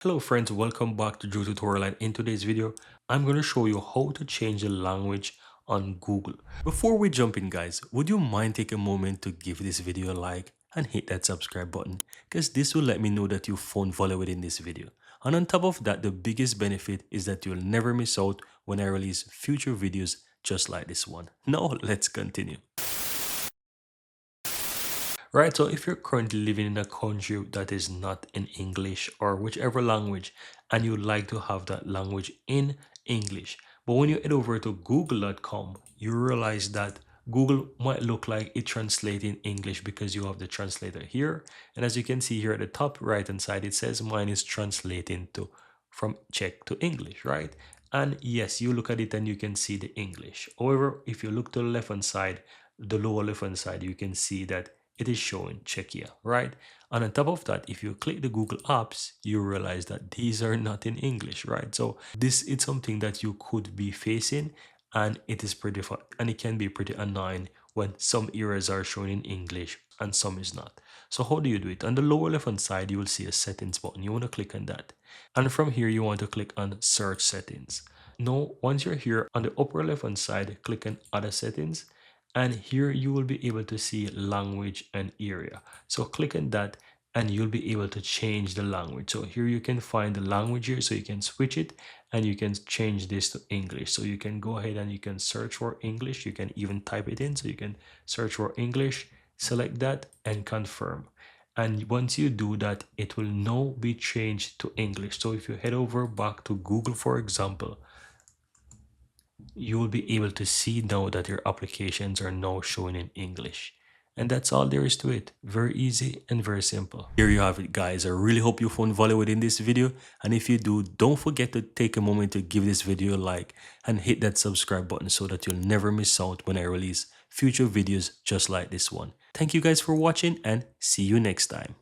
Hello friends, welcome back to Joe Tutorial, and in today's video I'm going to show you how to change the language on Google. Before we jump in guys, would you mind take a moment to give this video a like and hit that subscribe button, because this will let me know that you found value within this video. And on top of that, the biggest benefit is that you'll never miss out when I release future videos just like this one. Now let's continue. Right, so if you're currently living in a country that is not in English or whichever language, and you'd like to have that language in English, but when you head over to google.com, you realize that Google might look like it translates in English because you have the translator here. And as you can see here at the top right hand side, it says mine is translating to from Czech to English, right? And yes, you look at it and you can see the English. However, if you look to the left hand side, the lower left hand side, you can see that it is showing Czechia, right? And on top of that, if you click the Google Apps, you realize that these are not in English, right? So this is something that you could be facing, and it is pretty fun, and it can be pretty annoying when some areas are shown in English and some is not. So how do you do it? On the lower left hand side, you will see a settings button. You want to click on that. And from here, you want to click on search settings. Now, once you're here on the upper left hand side, click on other settings, and here you will be able to see language and area. So click on that and you'll be able to change the language. So here you can find the language here, so you can switch it and you can change this to English. So you can go ahead and you can search for English. You can even type it in, so you can search for English, select that and confirm. And once you do that, it will now be changed to English. So if you head over back to Google, for example, you will be able to see now that your applications are now showing in English. And that's all there is to it. Very easy and very simple. Here you have it guys. I really hope you found value within this video. And if you do, don't forget to take a moment to give this video a like and hit that subscribe button so that you'll never miss out when I release future videos just like this one. Thank you guys for watching and see you next time.